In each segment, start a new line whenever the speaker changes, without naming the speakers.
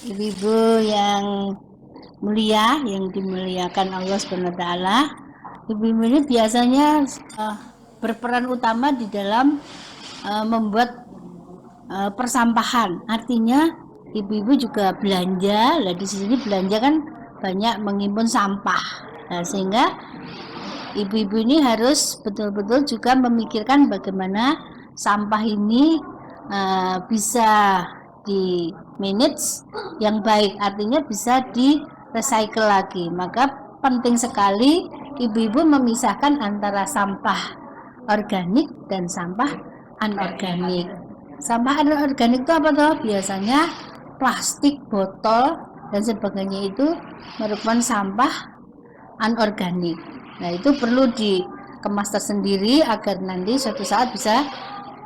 Ibu-ibu yang mulia, yang dimuliakan Allah SWT, ibu-ibu ini biasanya berperan utama di dalam membuat persampahan. Artinya ibu-ibu juga belanja, lah di sini belanja kan banyak mengimpun sampah. Nah, sehingga ibu-ibu ini harus betul-betul juga memikirkan bagaimana sampah ini bisa di manage yang baik, artinya bisa di recycle lagi. Maka penting sekali ibu-ibu memisahkan antara sampah organik dan sampah anorganik. Sampah anorganik itu apa toh? Biasanya plastik, botol dan sebagainya itu merupakan sampah anorganik. Nah, itu perlu dikemas tersendiri agar nanti suatu saat bisa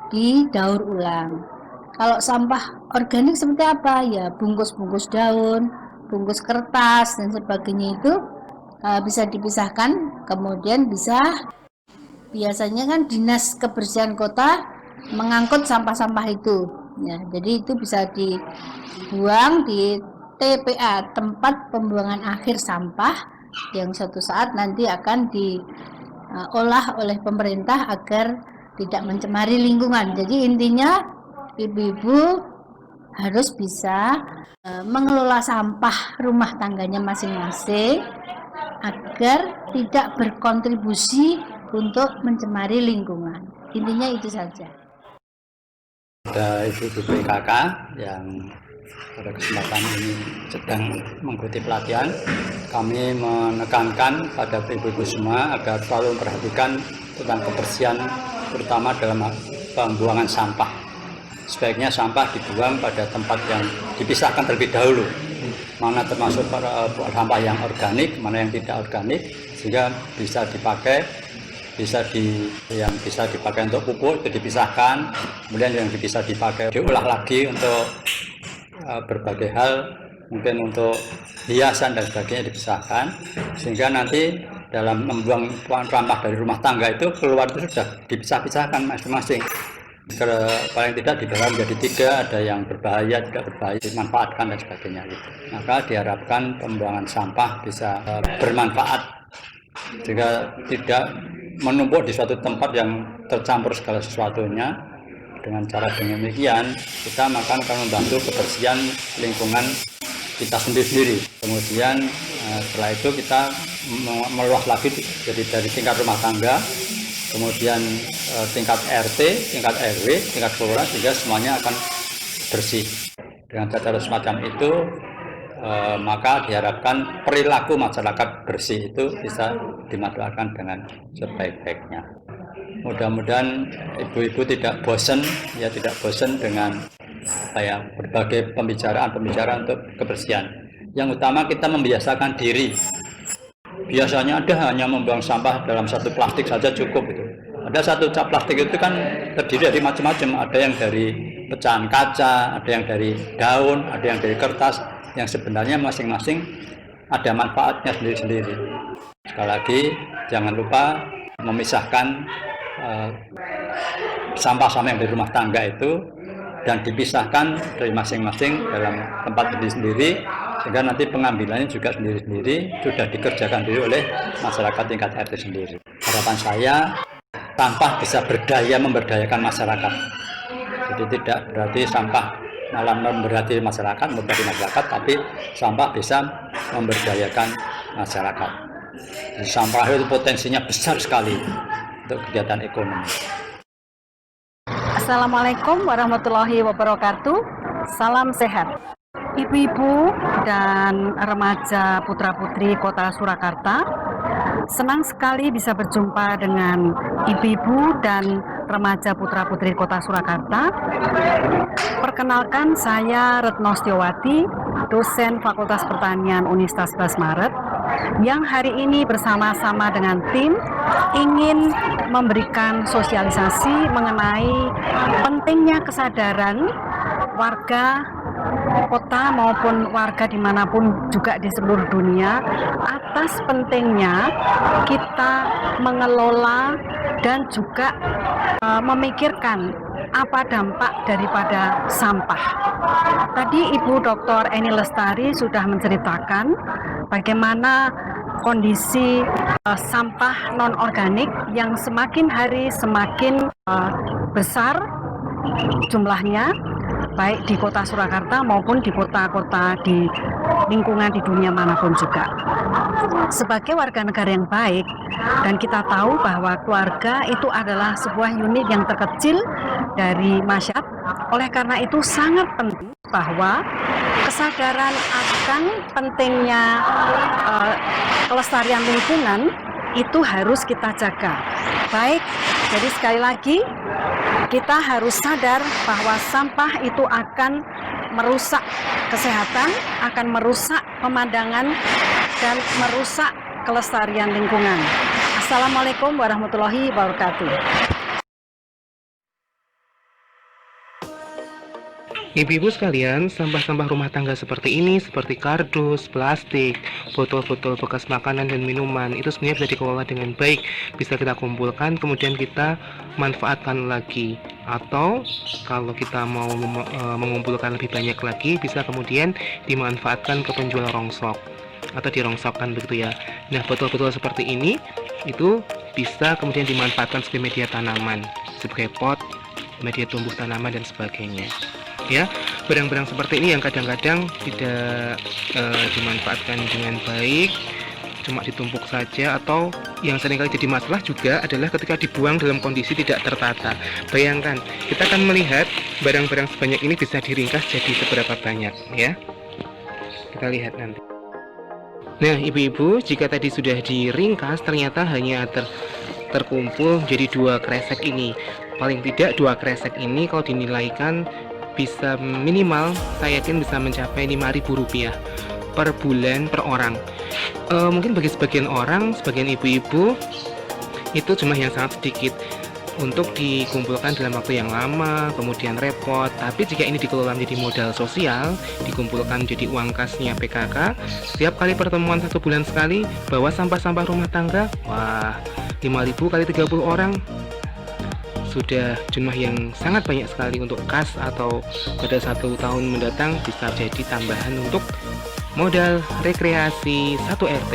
didaur ulang. Kalau sampah organik seperti apa? Ya bungkus-bungkus daun, bungkus kertas dan sebagainya itu bisa dipisahkan, kemudian biasanya kan dinas kebersihan kota mengangkut sampah-sampah itu. Ya, jadi itu bisa dibuang di TPA, tempat pembuangan akhir sampah, yang suatu saat nanti akan diolah oleh pemerintah agar tidak mencemari lingkungan. Jadi intinya ibu-ibu harus bisa mengelola sampah rumah tangganya masing-masing agar tidak berkontribusi untuk mencemari lingkungan. Intinya itu saja.
Ada ibu-ibu PKK yang pada kesempatan ini sedang mengikuti pelatihan. Kami menekankan pada ibu-ibu semua agar selalu memperhatikan tentang kebersihan, terutama dalam pembuangan sampah. Sebaiknya sampah dibuang pada tempat yang dipisahkan terlebih dahulu, mana termasuk sampah yang organik, mana yang tidak organik, sehingga bisa dipakai, yang bisa dipakai untuk pupuk itu dipisahkan, kemudian yang bisa dipakai diolah lagi untuk berbagai hal, mungkin untuk hiasan dan sebagainya dipisahkan, sehingga nanti dalam membuang sampah dari rumah tangga itu keluar itu sudah dipisah-pisahkan masing-masing. Paling tidak dibagi menjadi 3, ada yang berbahaya, tidak berbahaya, dimanfaatkan dan sebagainya gitu. Maka diharapkan pembuangan sampah bisa bermanfaat sehingga tidak menumpuk di suatu tempat yang tercampur segala sesuatunya. Dengan cara demikian kita akan membantu kebersihan lingkungan kita sendiri. Kemudian setelah itu kita meluas lagi jadi dari tingkat rumah tangga, kemudian tingkat RT, tingkat RW, tingkat kelurahan, sehingga semuanya akan bersih. Dengan cara semacam itu maka diharapkan perilaku masyarakat bersih itu bisa dimanfaatkan dengan sebaik-baiknya. Mudah-mudahan ibu-ibu tidak bosan dengan berbagai pembicaraan untuk kebersihan. Yang utama kita membiasakan diri. Biasanya ada hanya membuang sampah dalam satu plastik saja cukup itu. Ada satu cap plastik itu kan terdiri dari macam-macam. Ada yang dari pecahan kaca, ada yang dari daun, ada yang dari kertas, yang sebenarnya masing-masing ada manfaatnya sendiri-sendiri. Sekali lagi, jangan lupa memisahkan sampah-sampah yang dari rumah tangga itu dan dipisahkan dari masing-masing dalam tempat sendiri, sehingga nanti pengambilannya juga sendiri-sendiri sudah dikerjakan dulu oleh masyarakat tingkat RT sendiri. Harapan saya, sampah bisa memberdayakan masyarakat. Jadi tidak berarti sampah malah memberati masyarakat, tapi sampah bisa memberdayakan masyarakat. Jadi sampah itu potensinya besar sekali untuk kegiatan ekonomi.
Assalamualaikum warahmatullahi wabarakatuh. Salam sehat. Ibu-ibu dan remaja putra-putri Kota Surakarta, senang sekali bisa berjumpa dengan ibu-ibu dan remaja putra-putri Kota Surakarta. Perkenalkan, saya Retno Setiawati, dosen Fakultas Pertanian Universitas 11 Maret, yang hari ini bersama-sama dengan tim ingin memberikan sosialisasi mengenai pentingnya kesadaran warga kota maupun warga dimanapun juga di seluruh dunia atas pentingnya kita mengelola dan juga memikirkan apa dampak daripada sampah. Tadi Ibu Dr. Eni Lestari sudah menceritakan bagaimana kondisi sampah non-organik yang semakin hari semakin besar jumlahnya, baik di kota Surakarta maupun di kota-kota di lingkungan di dunia manapun juga. Sebagai warga negara yang baik, dan kita tahu bahwa keluarga itu adalah sebuah unit yang terkecil dari masyarakat, oleh karena itu sangat penting bahwa kesadaran akan pentingnya kelestarian lingkungan itu harus kita jaga. Baik, jadi sekali lagi kita harus sadar bahwa sampah itu akan merusak kesehatan, akan merusak pemandangan, dan merusak kelestarian lingkungan. Assalamualaikum warahmatullahi wabarakatuh.
Ibu-ibu sekalian, sampah-sampah rumah tangga seperti ini, seperti kardus, plastik, botol-botol bekas makanan dan minuman, itu sebenarnya bisa dikelola dengan baik. Bisa kita kumpulkan, kemudian kita manfaatkan lagi. Atau kalau kita mau mengumpulkan lebih banyak lagi, bisa kemudian dimanfaatkan ke penjual rongsok atau dirongsokkan begitu ya. Nah, botol-botol seperti ini itu bisa kemudian dimanfaatkan sebagai media tanaman, sebagai pot, media tumbuh tanaman dan sebagainya. Ya, barang-barang seperti ini yang kadang-kadang tidak dimanfaatkan dengan baik, cuma ditumpuk saja, atau yang seringkali jadi masalah juga adalah ketika dibuang dalam kondisi tidak tertata. Bayangkan, kita akan melihat barang-barang sebanyak ini bisa diringkas jadi seberapa banyak, ya. Kita lihat nanti. Nah, ibu-ibu, jika tadi sudah diringkas, ternyata hanya terkumpul jadi 2 kresek ini. Paling tidak 2 kresek ini kalau dinilaikan bisa minimal, saya yakin bisa mencapai Rp5.000 per bulan per orang. Mungkin bagi sebagian orang, sebagian ibu-ibu, itu jumlah yang sangat sedikit untuk dikumpulkan dalam waktu yang lama, kemudian repot. Tapi jika ini dikelola menjadi modal sosial, dikumpulkan menjadi uang kasnya PKK, setiap kali pertemuan 1 bulan sekali, bawa sampah-sampah rumah tangga, wah, 5.000 kali 30 orang, sudah jumlah yang sangat banyak sekali untuk kas, atau pada 1 tahun mendatang bisa jadi tambahan untuk modal rekreasi 1 RT.